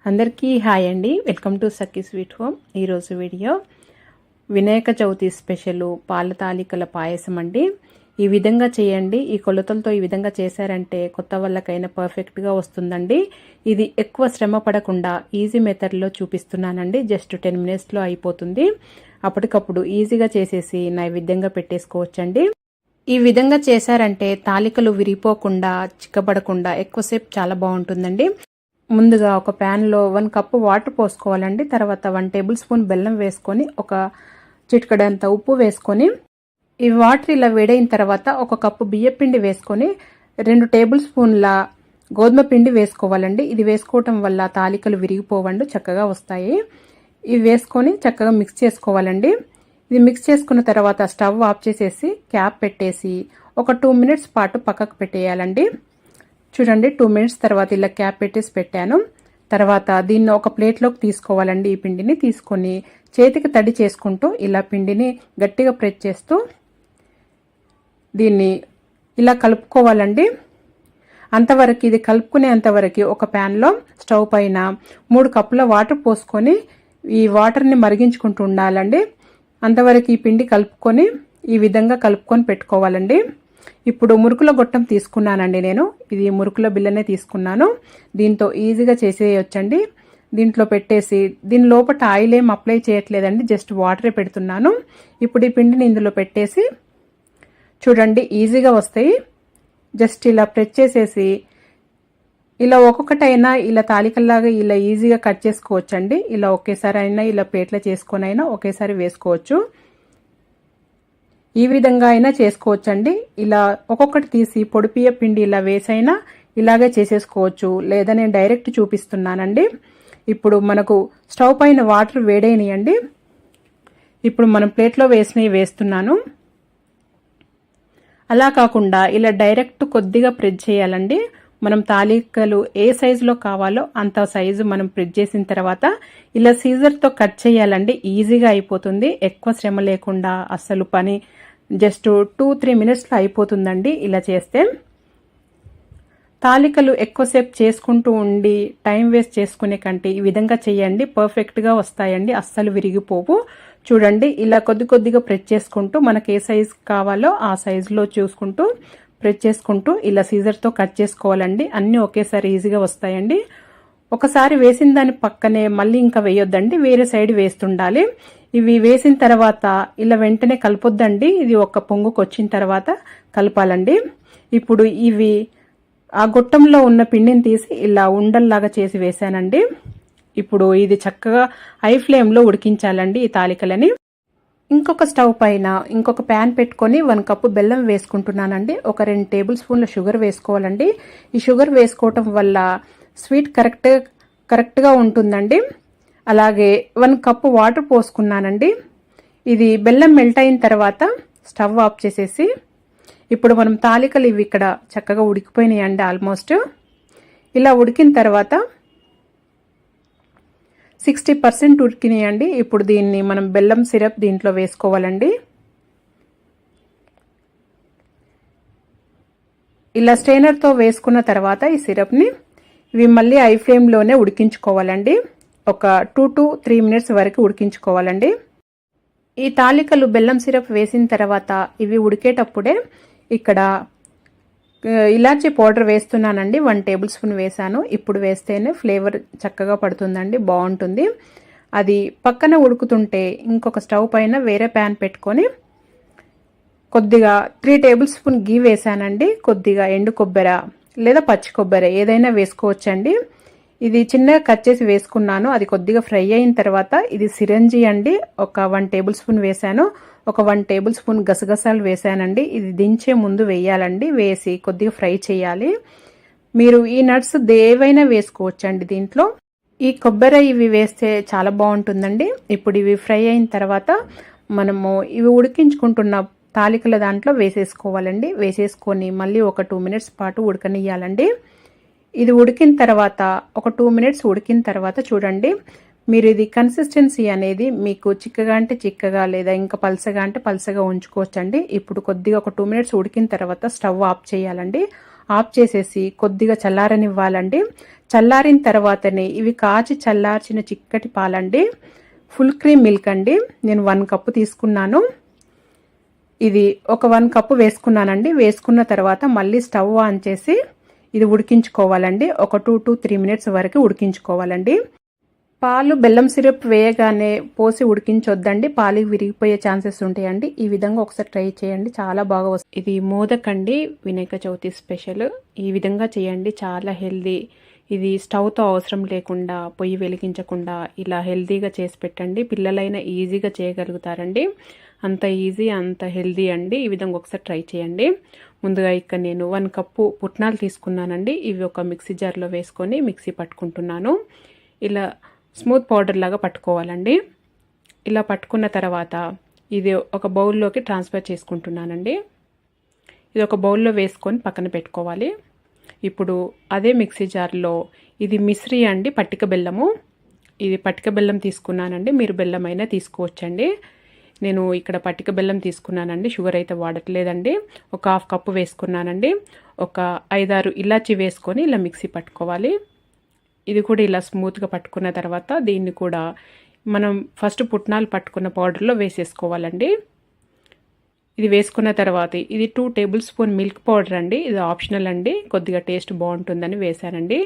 అందరికీ హాయ్ అండి. Welcome to Sakhi sweet home. ఈరోజు వీడియో వినాయక చవితి స్పెషల్ పాల తాలికల పాయసం అండి. ఈ విధంగా చేయండి. ఈ కొలతలతో ఈ విధంగా చేశారంటే కొత్త వాళ్ళకైనా పర్ఫెక్ట్గా వస్తుందండి. ఇది ఎక్కువ శ్రమ పడకుండా ఈజీ మెథడ్లో చూపిస్తున్నానండి. జస్ట్ 10 మినిట్స్లో అయిపోతుంది. అప్పటికప్పుడు ఈజీగా చేసేసి నైవేద్యంగా పెట్టేసుకోవచ్చండి. ఈ విధంగా చేశారంటే తాలికలు విరిగిపోకుండా చిక్కబడకుండా ఎక్కువసేపు చాలా బాగుంటుందండి. ముందుగా ఒక ప్యాన్లో 1 కప్పు వాటర్ పోసుకోవాలండి. తర్వాత 1 టేబుల్ స్పూన్ బెల్లం వేసుకొని ఒక చిటికెడంత ఉప్పు వేసుకొని ఈ వాటర్ ఇలా వేడైన తర్వాత 1 కప్పు బియ్యం పిండి వేసుకొని 2 టేబుల్ స్పూన్ల గోధుమ పిండి వేసుకోవాలండి. ఇది వేసుకోవటం వల్ల తాలికలు విరిగిపోవండి, చక్కగా వస్తాయి. ఇవి వేసుకొని చక్కగా మిక్స్ చేసుకోవాలండి. ఇది మిక్స్ చేసుకున్న తర్వాత స్టవ్ ఆఫ్ చేసేసి క్యాప్ పెట్టేసి ఒక 2 మినిట్స్ పాటు పక్కకు పెట్టేయాలండి. చూడండి, 2 మినిట్స్ తర్వాత ఇలా క్యాప్ పెట్టేసి పెట్టాను. తర్వాత దీన్ని ఒక ప్లేట్లోకి తీసుకోవాలండి. ఈ పిండిని తీసుకొని చేతికి తడి చేసుకుంటూ ఇలా పిండిని గట్టిగా ప్రెస్ చేస్తూ దీన్ని ఇలా కలుపుకోవాలండి. అంతవరకు ఇది కలుపుకునేంతవరకు ఒక ప్యాన్లో స్టవ్ పైన 3 కప్పుల వాటర్ పోసుకొని ఈ వాటర్ని మరిగించుకుంటూ ఉండాలండి. అంతవరకు ఈ పిండి కలుపుకొని ఈ విధంగా కలుపుకొని పెట్టుకోవాలండి. ఇప్పుడు మురుకుల గొట్టం తీసుకున్నానండి. నేను ఇది మురుకుల బిల్లనే తీసుకున్నాను. దీంతో ఈజీగా చేసేయొచ్చండి. దీంట్లో పెట్టేసి దీని లోపల ఆయిల్ ఏం అప్లై చేయట్లేదండి, జస్ట్ వాటరే పెడుతున్నాను. ఇప్పుడు ఈ పిండిని ఇందులో పెట్టేసి చూడండి ఈజీగా వస్తాయి. జస్ట్ ఇలా ప్రెస్ చేసేసి ఇలా ఒక్కొక్కటైనా ఇలా తాలికల్లాగా ఇలా ఈజీగా కట్ చేసుకోవచ్చండి. ఇలా ఒకేసారి అయినా ఇలా ప్లేట్లో చేసుకొని అయినా ఒకేసారి వేసుకోవచ్చు. ఈ విధంగా అయినా చేసుకోవచ్చండి. ఇలా ఒక్కొక్కటి తీసి పొడిపియ పిండి ఇలా వేసైనా ఇలాగే చేసేసుకోవచ్చు. లేదా నేను డైరెక్ట్ చూపిస్తున్నానండి. ఇప్పుడు మనకు స్టవ్ పైన వాటర్ వేడైనాయండి. ఇప్పుడు మనం ప్లేట్లో వేసినవి వేస్తున్నాను. అలా కాకుండా ఇలా డైరెక్ట్ కొద్దిగా ప్రెస్ చేయాలండి. మనం తాలికలు ఏ సైజులో కావాలో అంత సైజు మనం ప్రెస్ చేసిన తర్వాత ఇలా సీజర్తో కట్ చేయాలండి. ఈజీగా అయిపోతుంది, ఎక్కువ శ్రమ లేకుండా. అస్సలు పని జస్ట్ 2-3 మినిట్స్లో అయిపోతుందండి. ఇలా చేస్తే తాలికలు ఎక్కువసేపు చేసుకుంటూ ఉండి టైం వేస్ట్ చేసుకునే కంటే ఈ విధంగా చేయండి, పర్ఫెక్ట్గా వస్తాయండి, అస్సలు విరిగిపోవు. చూడండి, ఇలా కొద్దిగా ప్రెస్ చేసుకుంటూ మనకు ఏ సైజ్ కావాలో ఆ సైజులో చూసుకుంటూ ప్రెస్ చేసుకుంటూ ఇలా సీజర్తో కట్ చేసుకోవాలండి. అన్నీ ఒకేసారి ఈజీగా వస్తాయండి. ఒకసారి వేసిన దాని పక్కనే మళ్ళీ ఇంకా వేయొద్దండి, వేరే సైడ్ వేస్తుండాలి. ఇవి వేసిన తర్వాత ఇలా వెంటనే కలపొద్దండి. ఇది ఒక పొంగుకు వచ్చిన తర్వాత కలపాలండి. ఇప్పుడు ఇవి ఆ గొట్టంలో ఉన్న పిండిని తీసి ఇలా ఉండల్లాగా చేసి వేసానండి. ఇప్పుడు ఇది చక్కగా హై ఫ్లేమ్లో ఉడికించాలండి ఈ తాలికలని. ఇంకొక స్టవ్ పైన ఇంకొక ప్యాన్ పెట్టుకొని 1 కప్పు బెల్లం వేసుకుంటున్నానండి. ఒక 2 టేబుల్ స్పూన్ల షుగర్ వేసుకోవాలండి. ఈ షుగర్ వేసుకోవటం వల్ల స్వీట్ కరెక్ట్గా ఉంటుందండి. అలాగే 1 కప్పు వాటర్ పోసుకున్నానండి. ఇది బెల్లం మెల్ట్ అయిన తర్వాత స్టవ్ ఆఫ్ చేసేసి ఇప్పుడు మనం తాలికలు ఇవి ఇక్కడ చక్కగా ఉడికిపోయినాయండి. ఆల్మోస్ట్ ఇలా ఉడికిన తర్వాత 60% ఉడికినాయండి. ఇప్పుడు దీన్ని మనం బెల్లం సిరప్ దీంట్లో వేసుకోవాలండి. ఇలా స్ట్రైనర్తో వేసుకున్న తర్వాత ఈ సిరప్ని ఇవి మళ్ళీ హై ఫ్లేమ్లోనే ఉడికించుకోవాలండి. ఒక 2-3 మినిట్స్ వరకు ఉడికించుకోవాలండి. ఈ తాలికలు బెల్లం సిరప్ వేసిన తర్వాత ఇవి ఉడికేటప్పుడే ఇక్కడ ఇలాచీ పౌడర్ వేస్తున్నానండి. 1 టేబుల్ స్పూన్ వేసాను. ఇప్పుడు వేస్తేనే ఫ్లేవర్ చక్కగా పడుతుందండి, బాగుంటుంది. అది పక్కన ఉడుకుతుంటే ఇంకొక స్టవ్ పైన వేరే ప్యాన్ పెట్టుకొని కొద్దిగా 3 టేబుల్ స్పూన్ గీ వేసానండి. కొద్దిగా ఎండు కొబ్బరి లేదా పచ్చి కొబ్బరి ఏదైనా వేసుకోవచ్చండి. ఇది చిన్నగా కట్ చేసి వేసుకున్నాను. అది కొద్దిగా ఫ్రై అయిన తర్వాత ఇది సిరంజి అండి, ఒక 1 టేబుల్ స్పూన్ వేసాను. ఒక 1 టేబుల్ స్పూన్ గసగసాలు వేసానండి. ఇది దించే ముందు వేయాలండి. వేసి కొద్దిగా ఫ్రై చేయాలి. మీరు ఈ నట్స్ ఏవైనా వేసుకోవచ్చండి దీంట్లో. ఈ కొబ్బరి ఇవి వేస్తే చాలా బాగుంటుందండి. ఇప్పుడు ఇవి ఫ్రై అయిన తర్వాత మనము ఇవి ఉడికించుకుంటున్న తాలికల దాంట్లో వేసేసుకోవాలండి. వేసేసుకొని మళ్ళీ ఒక 2 మినిట్స్ పాటు ఉడకనియాలండి. ఇది ఉడికిన తర్వాత ఒక 2 మినిట్స్ ఉడికిన తర్వాత చూడండి, మీరు ఇది కన్సిస్టెన్సీ అనేది మీకు చిక్కగా అంటే చిక్కగా లేదా ఇంకా పల్సగా అంటే పల్సగా ఉంచుకోవచ్చండి. ఇప్పుడు కొద్దిగా ఒక 2 మినిట్స్ ఉడికిన తర్వాత స్టవ్ ఆఫ్ చేయాలండి. ఆఫ్ చేసేసి కొద్దిగా చల్లారనివ్వాలండి. చల్లారిన తర్వాతనే ఇవి కాచి చల్లార్చిన చిక్కటి పాలండి, ఫుల్ క్రీమ్ మిల్క్ అండి. నేను 1 కప్పు తీసుకున్నాను. ఇది ఒక 1 కప్పు వేసుకున్నానండి. వేసుకున్న తర్వాత మళ్ళీ స్టవ్ ఆన్ చేసి ఇది ఉడికించుకోవాలండి. ఒక 2 to 3 మినిట్స్ వరకు ఉడికించుకోవాలండి. పాలు బెల్లం సిరప్ వేయగానే పోసి ఉడికించొద్దండి, పాలు విరిగిపోయే ఛాన్సెస్ ఉంటాయండి. ఈ విధంగా ఒకసారి ట్రై చేయండి, చాలా బాగా వస్తుంది. ఇది మోదక్ అండి, వినాయక చవితి స్పెషల్. ఈ విధంగా చేయండి, చాలా హెల్దీ. ఇది స్టవ్తో అవసరం లేకుండా, పొయ్యి వెలిగించకుండా ఇలా హెల్దీగా చేసి పెట్టండి. పిల్లలైనా ఈజీగా చేయగలుగుతారండి. అంత ఈజీ, అంత హెల్దీ అండి. ఈ విధంగా ఒకసారి ట్రై చేయండి. ముందుగా ఇక్కడ నేను 1 కప్పు పుట్నాలు తీసుకున్నానండి. ఇవి ఒక మిక్సీ జార్లో వేసుకొని మిక్సీ పట్టుకుంటున్నాను. ఇలా స్మూత్ పౌడర్ లాగా పట్టుకోవాలండి. ఇలా పట్టుకున్న తర్వాత ఇది ఒక బౌల్లోకి ట్రాన్స్ఫర్ చేసుకుంటున్నానండి. ఇది ఒక బౌల్లో వేసుకొని పక్కన పెట్టుకోవాలి. ఇప్పుడు అదే మిక్సీ జార్లో ఇది మిశ్రీ అండి, పట్టిక బెల్లము. ఇది పట్టిక బెల్లం తీసుకున్నానండి, మీరు బెల్లం అయినా తీసుకోవచ్చండి. నేను ఇక్కడ పట్టిక బెల్లం తీసుకున్నానండి, షుగర్ అయితే వాడట్లేదండి. ఒక 1/2 కప్పు వేసుకున్నానండి. ఒక 5-6 ఇలాచి వేసుకొని ఇలా మిక్సీ పట్టుకోవాలి. ఇది కూడా ఇలా స్మూత్గా పట్టుకున్న తర్వాత దీన్ని కూడా మనం ఫస్ట్ పుట్నాలు పట్టుకున్న పౌడర్లో వేసేసుకోవాలండి. ఇది వేసుకున్న తర్వాత ఇది 2 టేబుల్ స్పూన్ మిల్క్ పౌడర్ అండి. ఇది ఆప్షనల్ అండి, కొద్దిగా టేస్ట్ బాగుంటుందని వేశానండి.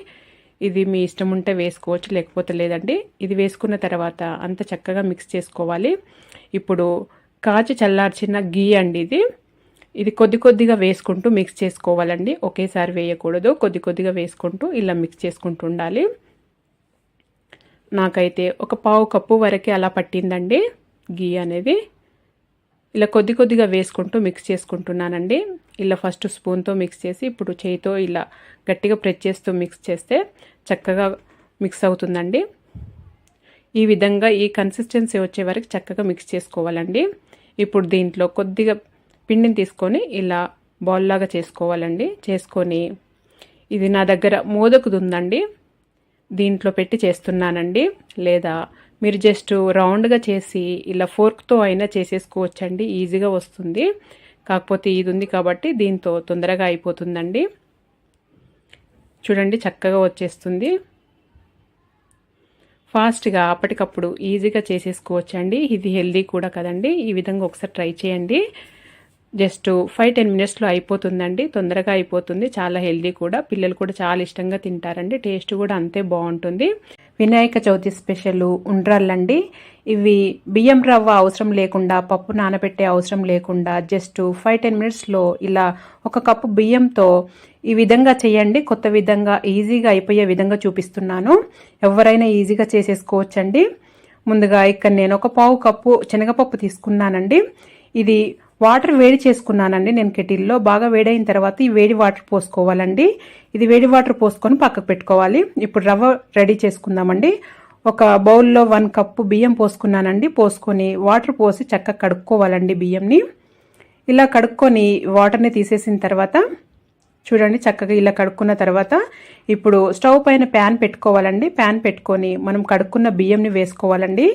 ఇది మీ ఇష్టం ఉంటే వేసుకోవచ్చు, లేకపోతే లేదండి. ఇది వేసుకున్న తర్వాత అంత చక్కగా మిక్స్ చేసుకోవాలి. ఇప్పుడు కాచి చల్లార్చిన గీ అండి ఇది కొద్ది కొద్దిగా వేసుకుంటూ మిక్స్ చేసుకోవాలండి. ఒకేసారి వేయకూడదు, కొద్ది కొద్దిగా వేసుకుంటూ ఇలా మిక్స్ చేసుకుంటూ ఉండాలి. నాకైతే ఒక 1/2 కప్పు వరకే అలా పట్టిందండి గీ అనేది. ఇలా కొద్ది కొద్దిగా వేసుకుంటూ మిక్స్ చేసుకుంటున్నానండి. ఇలా ఫస్ట్ స్పూన్తో మిక్స్ చేసి ఇప్పుడు చేయితో ఇలా గట్టిగా ప్రెస్ చేస్తూ మిక్స్ చేస్తే చక్కగా మిక్స్ అవుతుందండి. ఈ విధంగా ఈ కన్సిస్టెన్సీ వచ్చే వరకు చక్కగా మిక్స్ చేసుకోవాలండి. ఇప్పుడు దీంట్లో కొద్దిగా పిండిని తీసుకొని ఇలా బాల్ లాగా చేసుకోవాలండి. చేసుకొని ఇది నా దగ్గర మోదకుది ఉందండి, దీంట్లో పెట్టి చేస్తున్నానండి. లేదా మీరు జస్ట్ రౌండ్గా చేసి ఇలా ఫోర్క్తో అయినా చేసేసుకోవచ్చండి, ఈజీగా వస్తుంది. కాకపోతే ఇది ఉంది కాబట్టి దీంతో తొందరగా అయిపోతుందండి. చూడండి చక్కగా వచ్చేస్తుంది. ఫాస్ట్గా అప్పటికప్పుడు ఈజీగా చేసేసుకోవచ్చండి. ఇది హెల్దీ కూడా కదండి. ఈ విధంగా ఒకసారి ట్రై చేయండి. జస్ట్ 5-10 మినిట్స్లో అయిపోతుందండి, తొందరగా అయిపోతుంది. చాలా హెల్దీ కూడా, పిల్లలు కూడా చాలా ఇష్టంగా తింటారండి. టేస్ట్ కూడా అంతే బాగుంటుంది. వినాయక చవితి స్పెషల్ ఉండ్రాళ్ళండి. ఇవి బియ్యం రవ్వ అవసరం లేకుండా, పప్పు నానబెట్టే అవసరం లేకుండా జస్ట్ 5-10 మినిట్స్లో ఇలా 1 కప్పు బియ్యంతో ఈ విధంగా చేయండి. కొత్త విధంగా ఈజీగా అయిపోయే విధంగా చూపిస్తున్నాను. ఎవరైనా ఈజీగా చేసేసుకోవచ్చండి. ముందుగా ఇక్కడ నేను ఒక 1/2 కప్పు శనగపప్పు తీసుకున్నానండి. ఇది వాటర్ వేడి చేసుకున్నానండి నేను కెటిల్లో. బాగా వేడైన తర్వాత ఈ వేడి వాటర్ పోసుకోవాలండి. ఇది వేడి వాటర్ పోసుకొని పక్కకు పెట్టుకోవాలి. ఇప్పుడు రవ్వ రెడీ చేసుకుందామండి. ఒక బౌల్లో 1 కప్పు బియ్యం పోసుకున్నానండి. పోసుకొని వాటర్ పోసి చక్కగా కడుక్కోవాలండి బియ్యంని. ఇలా కడుక్కొని వాటర్ని తీసేసిన తర్వాత చూడండి చక్కగా ఇలా కడుక్కున్న తర్వాత ఇప్పుడు స్టవ్ పైన ప్యాన్ పెట్టుకోవాలండి. ప్యాన్ పెట్టుకొని మనం కడుక్కున్న బియ్యంని వేసుకోవాలండి.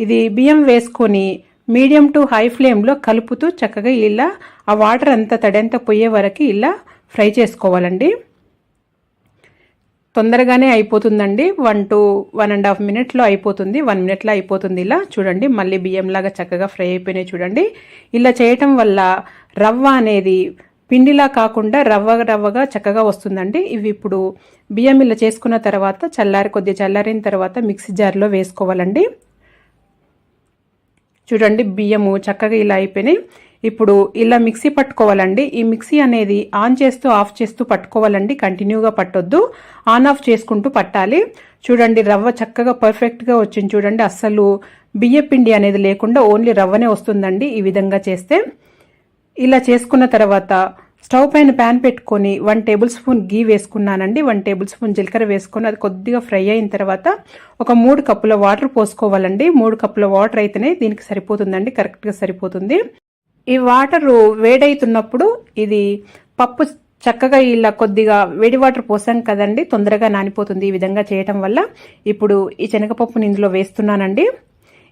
ఇది బియ్యం వేసుకొని మీడియం టు హై ఫ్లేమ్లో కలుపుతూ చక్కగా ఇలా ఆ వాటర్ అంతా తడంతా పోయే వరకు ఇలా ఫ్రై చేసుకోవాలండి. తొందరగానే అయిపోతుందండి. 1 to 1.5 మినిట్లో అయిపోతుంది. 1 మినిట్లో అయిపోతుంది. ఇలా చూడండి మళ్ళీ బియ్యంలాగా చక్కగా ఫ్రై అయిపోయినాయి చూడండి. ఇలా చేయటం వల్ల రవ్వ అనేది పిండిలా కాకుండా రవ్వగా చక్కగా వస్తుందండి. ఇవి ఇప్పుడు బియ్యం ఇలా చేసుకున్న తర్వాత కొద్దిగా చల్లారిన తర్వాత మిక్సీ జార్లో వేసుకోవాలండి. చూడండి బియ్యము చక్కగా ఇలా అయిపోయినాయి. ఇప్పుడు ఇలా మిక్సీ పట్టుకోవాలండి. ఈ మిక్సీ అనేది ఆన్ చేస్తూ ఆఫ్ చేస్తూ పట్టుకోవాలండి, కంటిన్యూగా పట్టొద్దు, ఆన్ ఆఫ్ చేసుకుంటూ పట్టాలి. చూడండి రవ్వ చక్కగా పర్ఫెక్ట్గా వచ్చింది చూడండి. అస్సలు బియ్య పిండి అనేది లేకుండా ఓన్లీ రవ్వనే వస్తుందండి ఈ విధంగా చేస్తే. ఇలా చేసుకున్న తర్వాత స్టవ్ పైన ప్యాన్ పెట్టుకొని 1 టేబుల్ స్పూన్ గీ వేసుకున్నానండి. 1 టేబుల్ స్పూన్ జీలకర్ర వేసుకొని అది కొద్దిగా ఫ్రై అయిన తర్వాత ఒక 3 కప్పుల వాటర్ పోసుకోవాలండి. 3 కప్పుల వాటర్ అయితేనే దీనికి సరిపోతుందండి, కరెక్ట్గా సరిపోతుంది. ఈ వాటర్ వేడైతున్నప్పుడు ఇది పప్పు చక్కగా ఇలా కొద్దిగా వేడి వాటర్ పోసాం కదండి, తొందరగా నానిపోతుంది ఈ విధంగా చేయటం వల్ల. ఇప్పుడు ఈ శనగపప్పుని ఇందులో వేస్తున్నానండి.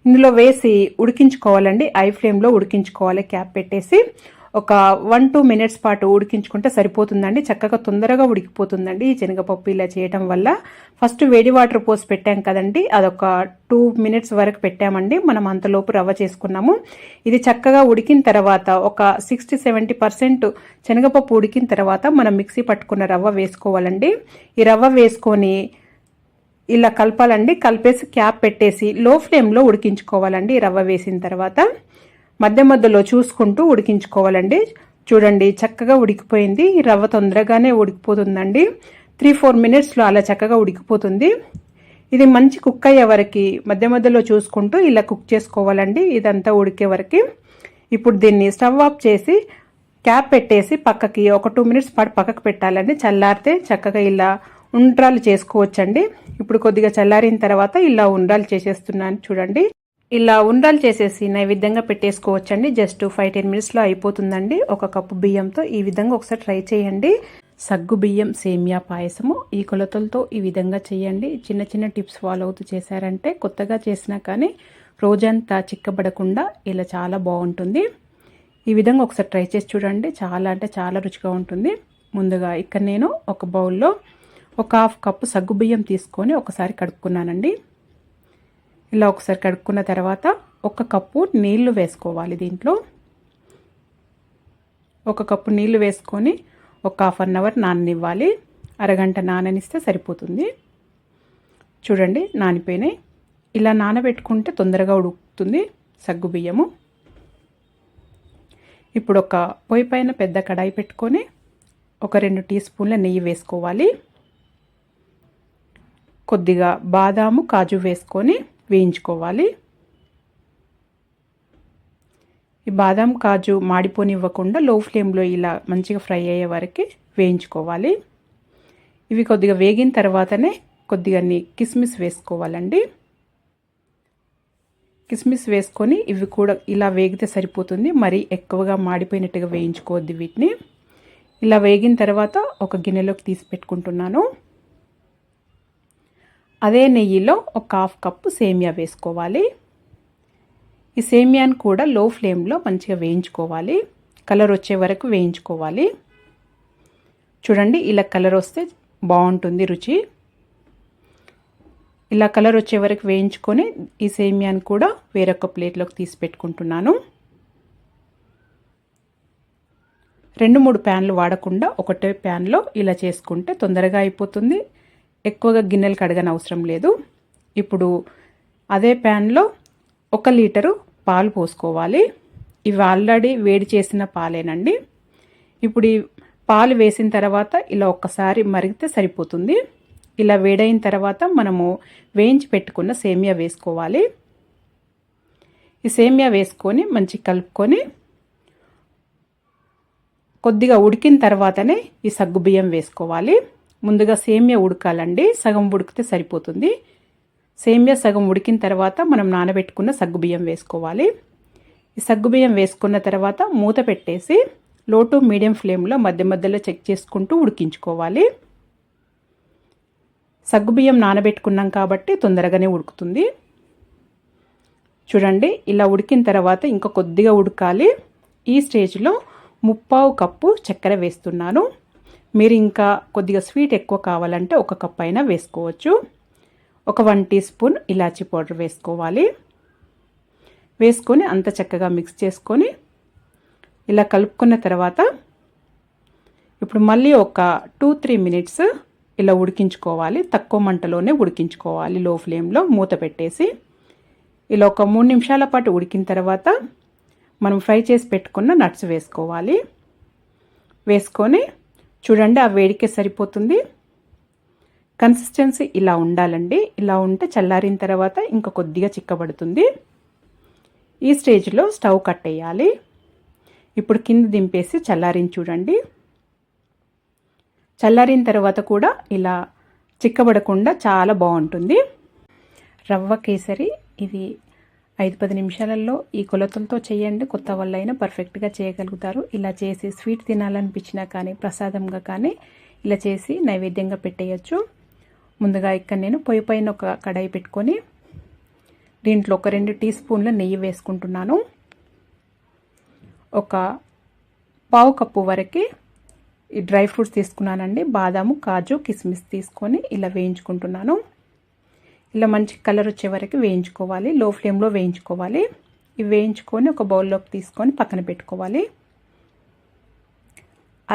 ఇందులో వేసి ఉడికించుకోవాలండి. హై ఫ్లేమ్లో ఉడికించుకోవాలి క్యాప్ పెట్టేసి. ఒక 1-2 మినిట్స్ పాటు ఉడికించుకుంటే సరిపోతుందండి. చక్కగా తొందరగా ఉడికిపోతుందండి ఈ శనగపప్పు ఇలా చేయడం వల్ల. ఫస్ట్ వేడి వాటర్ పోసి పెట్టాం కదండి, అదొక 2 మినిట్స్ వరకు పెట్టామండి. మనం అంతలోపు రవ్వ చేసుకున్నాము. ఇది చక్కగా ఉడికిన తర్వాత ఒక 60-70% శనగపప్పు ఉడికిన తర్వాత మనం మిక్సీ పట్టుకున్న రవ్వ వేసుకోవాలండి. ఈ రవ్వ వేసుకొని ఇలా కలపాలండి. కలిపేసి క్యాప్ పెట్టేసి లో ఫ్లేమ్లో ఉడికించుకోవాలండి. రవ్వ వేసిన తర్వాత మధ్య మధ్యలో చూసుకుంటూ ఉడికించుకోవాలండి. చూడండి చక్కగా ఉడికిపోయింది. ఈ రవ్వ తొందరగానే ఉడికిపోతుందండి. 3-4 మినిట్స్లో అలా చక్కగా ఉడికిపోతుంది. ఇది మంచి కుక్ అయ్యే వరకు మధ్య మధ్యలో చూసుకుంటూ ఇలా కుక్ చేసుకోవాలండి, ఇదంతా ఉడికే వరకు. ఇప్పుడు దీన్ని స్టవ్ ఆఫ్ చేసి క్యాప్ పెట్టేసి పక్కకి ఒక 2 మినిట్స్ పాటు పక్కకు పెట్టాలండి. చల్లారితే చక్కగా ఇలా ఉండ్రాలు చేసుకోవచ్చండి. ఇప్పుడు కొద్దిగా చల్లారిన తర్వాత ఇలా ఉండ్రాలు చేసేస్తున్నాను చూడండి. ఇలా ఉండ్రాలు చేసేసి నైవేద్యంగా పెట్టేసుకోవచ్చండి. జస్ట్ 5-10 మినిట్స్లో అయిపోతుందండి. 1 కప్పు బియ్యంతో ఈ విధంగా ఒకసారి ట్రై చేయండి. సగ్గు బియ్యం సేమియా పాయసము ఈ కొలతలతో ఈ విధంగా చేయండి. చిన్న చిన్న టిప్స్ ఫాలో అవుతూ చేశారంటే కొత్తగా చేసినా కానీ రోజంతా చిక్కబడకుండా ఇలా చాలా బాగుంటుంది. ఈ విధంగా ఒకసారి ట్రై చేసి చూడండి. చాలా అంటే చాలా రుచిగా ఉంటుంది. ముందుగా ఇక్కడ నేను ఒక బౌల్లో ఒక 1/2 కప్పు సగ్గు బియ్యం తీసుకొని ఒకసారి కడుక్కున్నానండి. ఇలా ఒకసారి కడుక్కున్న తర్వాత 1 కప్పు నీళ్లు వేసుకోవాలి. దీంట్లో 1 కప్పు నీళ్లు వేసుకొని ఒక 1/2 అవర్ నాననివ్వాలి. అరగంట నాననిస్తే సరిపోతుంది. చూడండి నానిపోయినాయి. ఇలా నానబెట్టుకుంటే తొందరగా ఉడుకుతుంది సగ్గు బియ్యము. ఇప్పుడు ఒక పొయ్యి పైన పెద్ద కడాయి పెట్టుకొని ఒక 2 టీ స్పూన్ల నెయ్యి వేసుకోవాలి. కొద్దిగా బాదాము కాజు వేసుకొని వేయించుకోవాలి. ఈ బాదాం కాజు మాడిపోనివ్వకుండా లో ఫ్లేమ్లో ఇలా మంచిగా ఫ్రై అయ్యే వరకు వేయించుకోవాలి. ఇవి కొద్దిగా వేగిన తర్వాతనే కొద్దిగా కిస్మిస్ వేసుకోవాలండి. కిస్మిస్ వేసుకొని ఇవి కూడా ఇలా వేగితే సరిపోతుంది. మరి ఎక్కువగా మాడిపోయినట్టుగా వేయించుకోవద్దు వీటిని. ఇలా వేగిన తర్వాత ఒక గిన్నెలోకి తీసి పెట్టుకుంటున్నాను. అదే నెయ్యిలో ఒక 1/2 కప్పు సేమియా వేసుకోవాలి. ఈ సేమియాను కూడా లో ఫ్లేమ్లో మంచిగా వేయించుకోవాలి. కలర్ వచ్చే వరకు వేయించుకోవాలి. చూడండి ఇలా కలర్ వస్తే బాగుంటుంది రుచి. ఇలా కలర్ వచ్చే వరకు వేయించుకొని ఈ సేమియాను కూడా వేరొక ప్లేట్లోకి తీసి పెట్టుకుంటున్నాను. 2-3 ప్యాన్లు వాడకుండా ఒకటే ప్యాన్లో ఇలా చేసుకుంటే తొందరగా అయిపోతుంది. ఎక్కువగా గిన్నెలు కడగని అవసరం లేదు. ఇప్పుడు అదే ప్యాన్లో 1 లీటరు పాలు పోసుకోవాలి. ఇవి ఆల్రెడీ వేడి చేసిన పాలేనండి. ఇప్పుడు ఈ పాలు వేసిన తర్వాత ఇలా ఒక్కసారి మరిగితే సరిపోతుంది. ఇలా వేడైన తర్వాత మనము వేయించి పెట్టుకున్న సేమియా వేసుకోవాలి. ఈ సేమియా వేసుకొని మంచిగా కలుపుకొని కొద్దిగా ఉడికిన తర్వాతనే ఈ సగ్గుబియ్యం వేసుకోవాలి. ముందుగా సేమియా ఉడకాలండి. సగం ఉడికితే సరిపోతుంది. సేమియా సగం ఉడికిన తర్వాత మనం నానబెట్టుకున్న సగ్గుబియ్యం వేసుకోవాలి. ఈ సగ్గుబియ్యం వేసుకున్న తర్వాత మూత పెట్టేసి లో టు మీడియం ఫ్లేమ్లో మధ్య మధ్యలో చెక్ చేసుకుంటూ ఉడికించుకోవాలి. సగ్గుబియ్యం నానబెట్టుకున్నాం కాబట్టి తొందరగానే ఉడుకుతుంది. చూడండి ఇలా ఉడికిన తర్వాత ఇంకా కొద్దిగా ఉడకాలి. ఈ స్టేజ్లో 1/4 కప్పు చక్కెర వేస్తున్నాను. మీరు ఇంకా కొద్దిగా స్వీట్ ఎక్కువ కావాలంటే 1 కప్ అయినా వేసుకోవచ్చు. ఒక 1 టీ స్పూన్ ఇలాచీ పౌడర్ వేసుకోవాలి. వేసుకొని అంత చక్కగా మిక్స్ చేసుకొని ఇలా కలుపుకున్న తర్వాత ఇప్పుడు మళ్ళీ ఒక 2-3 మినిట్స్ ఇలా ఉడికించుకోవాలి. తక్కువ మంటలోనే ఉడికించుకోవాలి. లో ఫ్లేమ్లో మూత పెట్టేసి ఇలా ఒక 3 నిమిషాల పాటు ఉడికిన తర్వాత మనం ఫ్రై చేసి పెట్టుకున్న నట్స్ వేసుకోవాలి. వేసుకొని చూడండి ఆ వేడికే సరిపోతుంది. కన్సిస్టెన్సీ ఇలా ఉండాలండి. ఇలా ఉంటే చల్లారిన తర్వాత ఇంకా కొద్దిగా చిక్కబడుతుంది. ఈ స్టేజ్లో స్టవ్ కట్టేయాలి. ఇప్పుడు కింద దింపేసి చల్లారిని చూడండి. చల్లారిన తర్వాత కూడా ఇలా చిక్కబడకుండా చాలా బాగుంటుంది. రవ్వ కేసరి ఇది 5-10 నిమిషాలలో ఈ కొలతలతో చేయండి. కొత్త వాళ్ళైనా పర్ఫెక్ట్గా చేయగలుగుతారు. ఇలా చేసి స్వీట్ తినాలనిపించినా కానీ ప్రసాదంగా కానీ ఇలా చేసి నైవేద్యంగా పెట్టేయచ్చు. ముందుగా ఇక్కడ నేను పొయ్యి పైన ఒక కడాయి పెట్టుకొని దీంట్లో ఒక 2 టీ స్పూన్ల నెయ్యి వేసుకుంటున్నాను. ఒక పావు కప్పు వరకు ఈ డ్రై ఫ్రూట్స్ తీసుకున్నానండి. బాదాము, కాజు, కిస్మిస్ తీసుకొని ఇలా వేయించుకుంటున్నాను. ఇలా మంచి కలర్ వచ్చే వరకు వేయించుకోవాలి. లో ఫ్లేమ్లో వేయించుకోవాలి. ఇవి వేయించుకొని ఒక బౌల్లోకి తీసుకొని పక్కన పెట్టుకోవాలి.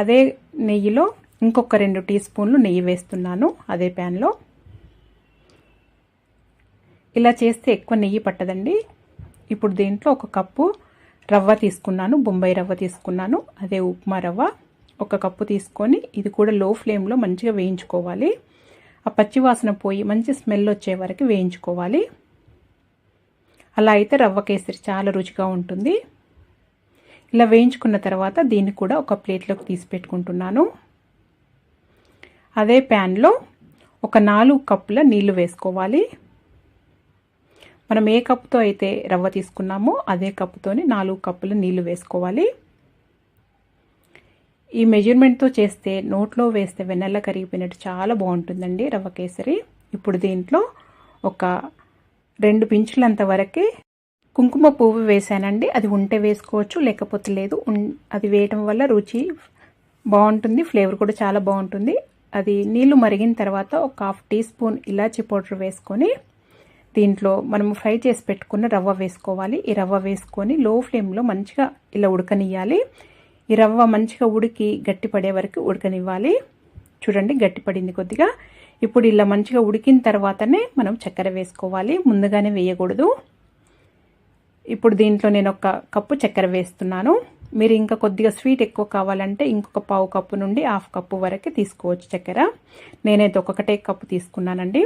అదే నెయ్యిలో ఇంకొక 2 టీ స్పూన్లు నెయ్యి వేస్తున్నాను అదే ప్యాన్లో. ఇలా చేస్తే ఎక్కువ నెయ్యి పట్టదండి. ఇప్పుడు దీంట్లో ఒక కప్పు రవ్వ తీసుకున్నాను, బొంబాయి రవ్వ తీసుకున్నాను. అదే ఉప్మా రవ్వ ఒక కప్పు తీసుకొని ఇది కూడా లో ఫ్లేమ్లో మంచిగా వేయించుకోవాలి. ఆ పచ్చివాసన పోయి మంచి స్మెల్ వచ్చే వరకు వేయించుకోవాలి. అలా అయితే రవ్వ కేసరి చాలా రుచిగా ఉంటుంది. ఇలా వేయించుకున్న తర్వాత దీన్ని కూడా ఒక ప్లేట్లోకి తీసి పెట్టుకుంటున్నాను. అదే ప్యాన్లో ఒక 4 కప్పుల నీళ్లు వేసుకోవాలి. మనం ఏ కప్పుతో అయితే రవ్వ తీసుకున్నామో అదే కప్పుతోని 4 కప్పుల నీళ్లు వేసుకోవాలి. ఈ మెజర్మెంట్తో చేస్తే నోట్లో వేస్తే వెన్నెల కరిగిపోయినట్టు చాలా బాగుంటుందండి రవ్వ కేసరి. ఇప్పుడు దీంట్లో ఒక 2 పించులంత వరకే కుంకుమ పువ్వు వేసానండి. అది ఉంటే వేసుకోవచ్చు, లేకపోతే లేదు. అది వేయటం వల్ల రుచి బాగుంటుంది, ఫ్లేవర్ కూడా చాలా బాగుంటుంది. అది నీళ్లు మరిగిన తర్వాత ఒక 1/2 టీ స్పూన్ ఇలాచీ పౌడర్ వేసుకొని దీంట్లో మనము ఫ్రై చేసి పెట్టుకున్న రవ్వ వేసుకోవాలి. ఈ రవ్వ వేసుకొని లో ఫ్లేమ్లో మంచిగా ఇలా ఉడకనివ్వాలి. ఈ రవ్వ మంచిగా ఉడికి గట్టిపడే వరకు ఉడకనివ్వాలి. చూడండి గట్టిపడింది కొద్దిగా. ఇప్పుడు ఇలా మంచిగా ఉడికిన తర్వాతనే మనం చక్కెర వేసుకోవాలి, ముందుగానే వేయకూడదు. ఇప్పుడు దీంట్లో నేను ఒక కప్పు చక్కెర వేస్తున్నాను. మీరు ఇంకా కొద్దిగా స్వీట్ ఎక్కువ కావాలంటే ఇంకొక పావు కప్పు నుండి 1/2 కప్పు వరకు తీసుకోవచ్చు చక్కెర. నేనైతే ఒకటే కప్పు తీసుకున్నానండి.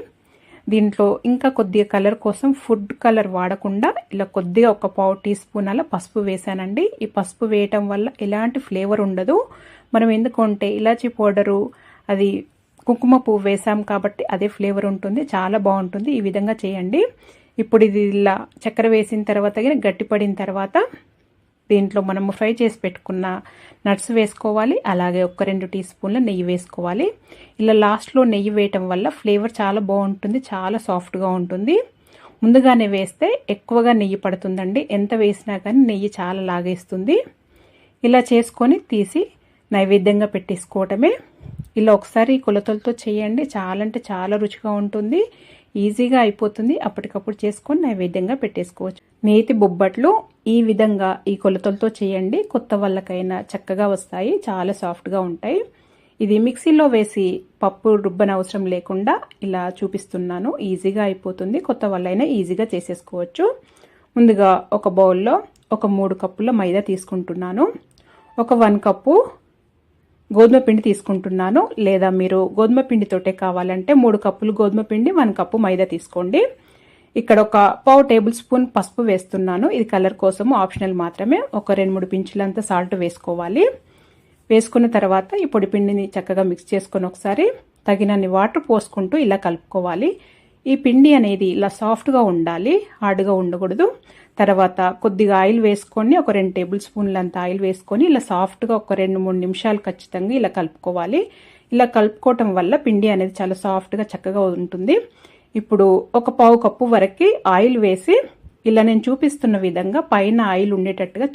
దీంట్లో ఇంకా కొద్దిగా కలర్ కోసం ఫుడ్ కలర్ వాడకుండా ఇలా కొద్దిగా ఒక పావు టీ స్పూన్ అలా పసుపు వేసానండి. ఈ పసుపు వేయటం వల్ల ఎలాంటి ఫ్లేవర్ ఉండదు. మనం ఎందుకంటే ఇలాచీ పౌడరు అది కుంకుమ పువ్వు వేసాం కాబట్టి అదే ఫ్లేవర్ ఉంటుంది, చాలా బాగుంటుంది. ఈ విధంగా చేయండి. ఇప్పుడు ఇది ఇలా చక్కెర వేసిన తర్వాత గట్టిపడిన తర్వాత దీంట్లో మనము ఫ్రై చేసి పెట్టుకున్న నట్స్ వేసుకోవాలి. అలాగే ఒక 2 టీ స్పూన్ల నెయ్యి వేసుకోవాలి. ఇలా లాస్ట్లో నెయ్యి వేయటం వల్ల ఫ్లేవర్ చాలా బాగుంటుంది, చాలా సాఫ్ట్గా ఉంటుంది. ముందుగానే వేస్తే ఎక్కువగా నెయ్యి పడుతుందండి. ఎంత వేసినా కానీ నెయ్యి చాలా లాగేస్తుంది. ఇలా చేసుకొని తీసి నైవేద్యంగా పెట్టేసుకోవటమే. ఇలా ఒకసారి కొలతలతో చేయండి, చాలా అంటే చాలా రుచిగా ఉంటుంది. ఈజీగా అయిపోతుంది. అప్పటికప్పుడు చేసుకొని నైవేద్యంగా పెట్టేసుకోవచ్చు. నేతి బొబ్బట్లు ఈ విధంగా ఈ కొలతలతో చేయండి. కొత్త వాళ్ళకైనా చక్కగా వస్తాయి, చాలా సాఫ్ట్గా ఉంటాయి. ఇది మిక్సీలో వేసి పప్పు రుబ్బనవసరం లేకుండా ఇలా చూపిస్తున్నాను. ఈజీగా అయిపోతుంది, కొత్త వాళ్ళైనా ఈజీగా చేసేసుకోవచ్చు. ముందుగా ఒక బౌల్లో ఒక 3 కప్పుల మైదా తీసుకుంటున్నాను. ఒక 1 కప్పు గోధుమ పిండి తీసుకుంటున్నాను. లేదా మీరు గోధుమ పిండితోటే కావాలంటే 3 కప్పులు గోధుమ పిండి, 1 కప్పు మైదా తీసుకోండి. ఇక్కడ ఒక పావు టేబుల్ స్పూన్ పసుపు వేస్తున్నాను. ఇది కలర్ కోసము, ఆప్షనల్ మాత్రమే. ఒక 2-3 పించులంత సాల్ట్ వేసుకోవాలి. వేసుకున్న తర్వాత ఈ పొడి పిండిని చక్కగా మిక్స్ చేసుకొని ఒకసారి తగినన్ని వాటర్ పోసుకుంటూ ఇలా కలుపుకోవాలి. ఈ పిండి అనేది ఇలా సాఫ్ట్గా ఉండాలి, హార్డ్గా ఉండకూడదు. తర్వాత కొద్దిగా ఆయిల్ వేసుకొని ఒక 2 టేబుల్ స్పూన్లంత ఆయిల్ వేసుకొని ఇలా సాఫ్ట్గా ఒక 2-3 నిమిషాలు ఖచ్చితంగా ఇలా కలుపుకోవాలి. ఇలా కలుపుకోవటం వల్ల పిండి అనేది చాలా సాఫ్ట్గా చక్కగా ఉంటుంది. ఇప్పుడు ఒక పావు కప్పు వరకు ఆయిల్ వేసి ఇలా నేను చూపిస్తున్న విధంగా పైన ఆయిల్ ఉండేటట్టుగా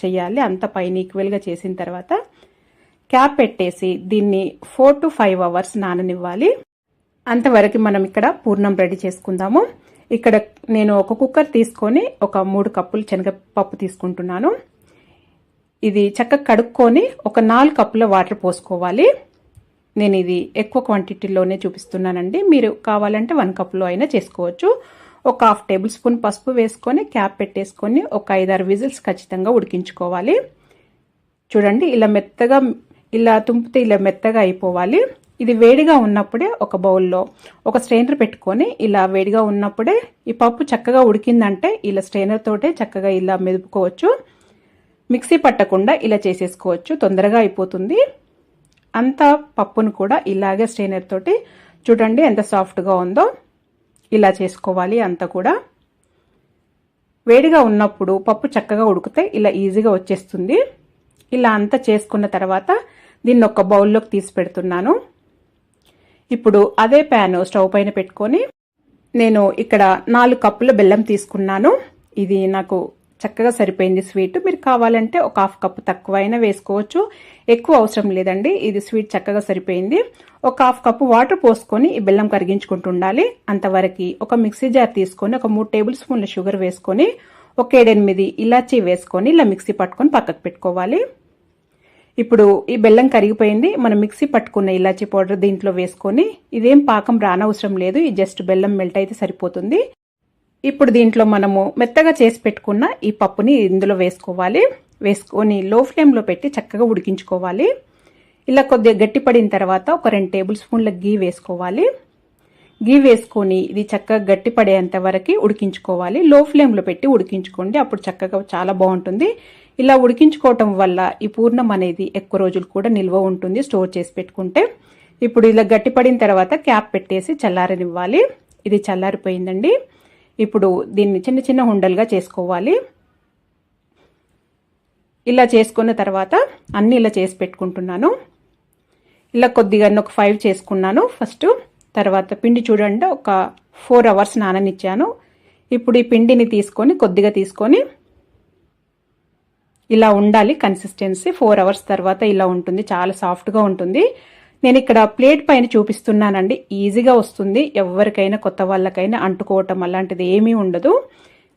చేయాలి. అంత పైన ఈక్వల్గా చేసిన తర్వాత క్యాప్ పెట్టేసి దీన్ని 4 to 5 అవర్స్ నాననివ్వాలి. అంతవరకు మనం ఇక్కడ పూర్ణం రెడీ చేసుకుందాము. ఇక్కడ నేను ఒక కుక్కర్ తీసుకొని ఒక 3 కప్పులు శనగపప్పు తీసుకుంటున్నాను. ఇది చక్కగా కడుక్కొని ఒక 4 కప్పుల వాటర్ పోసుకోవాలి. నేను ఇది ఎక్కువ క్వాంటిటీలోనే చూపిస్తున్నానండి. మీరు కావాలంటే 1 కప్పులో అయినా చేసుకోవచ్చు. ఒక 1/2 టేబుల్ స్పూన్ పసుపు వేసుకొని క్యాప్ పెట్టేసుకొని ఒక 5-6 విజిల్స్ ఖచ్చితంగా ఉడికించుకోవాలి. చూడండి ఇలా మెత్తగా, ఇలా తుంపితే ఇలా మెత్తగా అయిపోవాలి. ఇది వేడిగా ఉన్నప్పుడే ఒక బౌల్లో ఒక స్ట్రైనర్ పెట్టుకొని ఇలా వేడిగా ఉన్నప్పుడే ఈ పప్పు చక్కగా ఉడికిందంటే ఇలా స్ట్రైనర్ తోటే చక్కగా ఇలా మెదుపుకోవచ్చు. మిక్సీ పట్టకుండా ఇలా చేసేసుకోవచ్చు, తొందరగా అయిపోతుంది. అంత పప్పును కూడా ఇలాగే స్ట్రైనర్ తోటి చూడండి ఎంత సాఫ్ట్గా ఉందో ఇలా చేసుకోవాలి. అంతా కూడా వేడిగా ఉన్నప్పుడు పప్పు చక్కగా ఉడికితే ఇలా ఈజీగా వచ్చేస్తుంది. ఇలా అంతా చేసుకున్న తర్వాత దీన్ని ఒక బౌల్లోకి తీసి పెడుతున్నాను. ఇప్పుడు అదే ప్యాన్ స్టవ్ పైన పెట్టుకొని నేను ఇక్కడ 4 కప్పుల బెల్లం తీసుకున్నాను. ఇది నాకు చక్కగా సరిపోయింది స్వీట్. మీరు కావాలంటే ఒక హాఫ్ కప్ తక్కువైనా వేసుకోవచ్చు, ఎక్కువ అవసరం లేదండి. ఇది స్వీట్ చక్కగా సరిపోయింది. ఒక హాఫ్ కప్ వాటర్ పోసుకొని ఈ బెల్లం కరిగించుకుంటూ ఉండాలి. అంతవరకు ఒక మిక్సీ జార్ తీసుకొని ఒక 3 టేబుల్ స్పూన్ల షుగర్ వేసుకొని ఒక 7-8 ఇలాచీ వేసుకొని ఇలా మిక్సీ పట్టుకొని పక్కకు పెట్టుకోవాలి. ఇప్పుడు ఈ బెల్లం కరిగిపోయింది. మనం మిక్సీ పట్టుకున్న ఇలాచీ పౌడర్ దీంట్లో వేసుకొని, ఇదేం పాకం రానవసరం లేదు, ఈ జస్ట్ బెల్లం మెల్ట్ అయితే సరిపోతుంది. ఇప్పుడు దీంట్లో మనము మెత్తగా చేసి పెట్టుకున్న ఈ పప్పుని ఇందులో వేసుకోవాలి. వేసుకొని లో ఫ్లేమ్లో పెట్టి చక్కగా ఉడికించుకోవాలి. ఇలా కొద్దిగా గట్టిపడిన తర్వాత ఒక 2 టేబుల్ స్పూన్ల గీ వేసుకోవాలి. గీ వేసుకొని ఇది చక్కగా గట్టిపడేంత వరకు ఉడికించుకోవాలి. లో ఫ్లేమ్లో పెట్టి ఉడికించుకోండి, అప్పుడు చక్కగా చాలా బాగుంటుంది. ఇలా ఉడికించుకోవటం వల్ల ఈ పూర్ణం అనేది ఎక్కువ రోజులు కూడా నిల్వ ఉంటుంది స్టోర్ చేసి పెట్టుకుంటే. ఇప్పుడు ఇలా గట్టిపడిన తర్వాత క్యాప్ పెట్టేసి చల్లారనివ్వాలి. ఇది చల్లారిపోయిందండి. ఇప్పుడు దీన్ని చిన్న చిన్న ఉండలుగా చేసుకోవాలి. ఇలా చేసుకున్న తర్వాత అన్ని ఇలా చేసి పెట్టుకుంటున్నాను. ఇలా కొద్దిగా ఒక 5 చేసుకున్నాను ఫస్ట్. తర్వాత పిండి చూడండి, ఒక 4 అవర్స్ నాననిచ్చాను. ఇప్పుడు ఈ పిండిని తీసుకొని కొద్దిగా తీసుకొని ఇలా ఉండాలి కన్సిస్టెన్సీ. 4 అవర్స్ తర్వాత ఇలా ఉంటుంది, చాలా సాఫ్ట్గా ఉంటుంది. నేను ఇక్కడ ప్లేట్ పైన చూపిస్తున్నానండి, ఈజీగా వస్తుంది. ఎవరికైనా కొత్త వాళ్ళకైనా అంటుకోవటం అలాంటిది ఏమీ ఉండదు.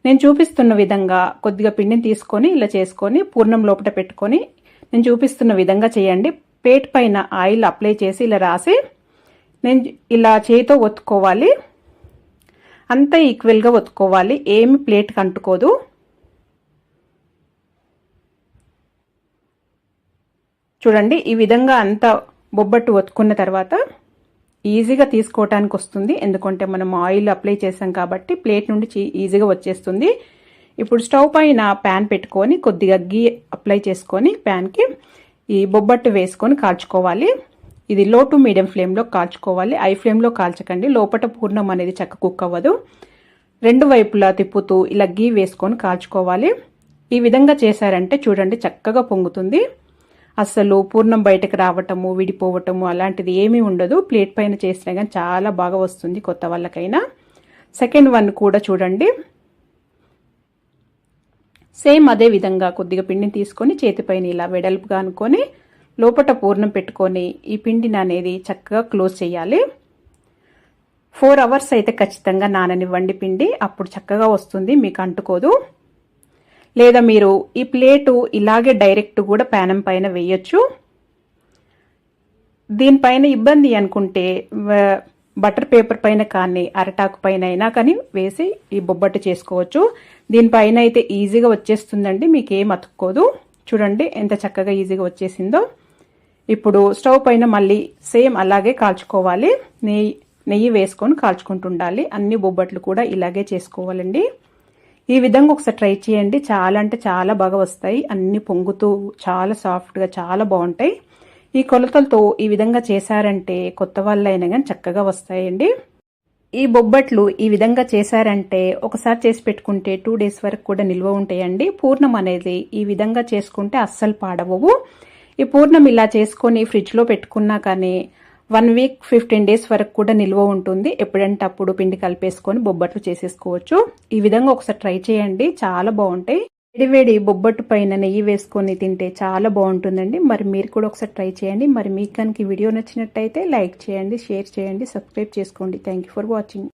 నేను చూపిస్తున్న విధంగా కొద్దిగా పిండిని తీసుకొని ఇలా చేసుకొని పూర్ణం లోపల పెట్టుకొని నేను చూపిస్తున్న విధంగా చేయండి. ప్లేట్ పైన ఆయిల్ అప్లై చేసి ఇలా రాసి నేను ఇలా చేతితో ఒత్తుకోవాలి. అంతా ఈక్వల్గా ఒత్తుకోవాలి, ఏమి ప్లేట్కి అంటుకోదు. చూడండి, ఈ విధంగా అంతా బొబ్బట్టు ఒత్తుకున్న తర్వాత ఈజీగా తీసుకోవటానికి వస్తుంది. ఎందుకంటే మనం ఆయిల్ అప్లై చేసాం కాబట్టి ప్లేట్ నుండి ఈజీగా వచ్చేస్తుంది. ఇప్పుడు స్టవ్ పైన ప్యాన్ పెట్టుకొని కొద్దిగా గీ అప్లై చేసుకొని ప్యాన్కి ఈ బొబ్బట్టు వేసుకొని కాల్చుకోవాలి. ఇది లో టు మీడియం ఫ్లేమ్లో కాల్చుకోవాలి, హై ఫ్లేమ్లో కాల్చకండి, లోపల పూర్ణం అనేది చక్క కుక్ అవ్వదు. 2 వైపులా తిప్పుతూ ఇలా గీ వేసుకొని కాల్చుకోవాలి. ఈ విధంగా చేశారంటే చూడండి చక్కగా పొంగుతుంది. అస్సలు పూర్ణం బయటకు రావటము విడిపోవటము అలాంటిది ఏమీ ఉండదు. ప్లేట్ పైన చేసినా కానీ చాలా బాగా వస్తుంది కొత్త వాళ్ళకైనా. సెకండ్ వన్ కూడా చూడండి, సేమ్ అదే విధంగా కొద్దిగా పిండిని తీసుకొని చేతిపైన ఇలా వెడల్పుగా అనుకొని లోపల పూర్ణం పెట్టుకొని ఈ పిండిని అనేది చక్కగా క్లోజ్ చేయాలి. 4 అవర్స్ అయితే ఖచ్చితంగా నాననివ్వండి పిండి, అప్పుడు చక్కగా వస్తుంది, మీకు అంటుకోదు. లేదా మీరు ఈ ప్లేటు ఇలాగే డైరెక్ట్ కూడా ప్యానం పైన వేయొచ్చు. దీనిపైన ఇబ్బంది అనుకుంటే బటర్ పేపర్ పైన కానీ అరటాకు పైన అయినా కానీ వేసి ఈ బొబ్బట్టు చేసుకోవచ్చు. దీనిపైన అయితే ఈజీగా వచ్చేస్తుందండి, మీకు ఏం అతుక్కోదు. చూడండి ఎంత చక్కగా ఈజీగా వచ్చేసిందో. ఇప్పుడు స్టవ్ పైన మళ్ళీ సేమ్ అలాగే కాల్చుకోవాలి. నెయ్యి వేసుకొని కాల్చుకుంటుండాలి. అన్ని బొబ్బట్లు కూడా ఇలాగే చేసుకోవాలండి. ఈ విధంగా ఒకసారి ట్రై చేయండి, చాలా అంటే చాలా బాగా వస్తాయి. అన్ని పొంగుతూ చాలా సాఫ్ట్గా చాలా బాగుంటాయి. ఈ కొలతలతో ఈ విధంగా చేశారంటే కొత్త వాళ్ళైనా కానీ చక్కగా వస్తాయండి. ఈ బొబ్బట్లు ఈ విధంగా చేశారంటే ఒకసారి చేసి పెట్టుకుంటే 2 డేస్ వరకు కూడా నిల్వ ఉంటాయండి. పూర్ణం అనేది ఈ విధంగా చేసుకుంటే అస్సలు పాడవవు. ఈ పూర్ణం ఇలా చేసుకొని ఫ్రిడ్జ్లో పెట్టుకున్నా కానీ 1 వీక్ 15 డేస్ వరకు కూడా నిల్వ ఉంటుంది. ఎప్పుడంటే అప్పుడు పిండి కలిపేసుకొని బొబ్బట్లు చేసేసుకోవచ్చు. ఈ విధంగా ఒకసారి ట్రై చేయండి, చాలా బాగుంటాయి. వేడివేడి బొబ్బట్టు పైన నెయ్యి వేసుకొని తింటే చాలా బాగుంటుందండి. మరి మీరు కూడా ఒకసారి ట్రై చేయండి. మరి మీకు కనుక ఈ వీడియో నచ్చినట్టయితే లైక్ చేయండి, షేర్ చేయండి, సబ్స్క్రైబ్ చేసుకోండి. Thank you for watching.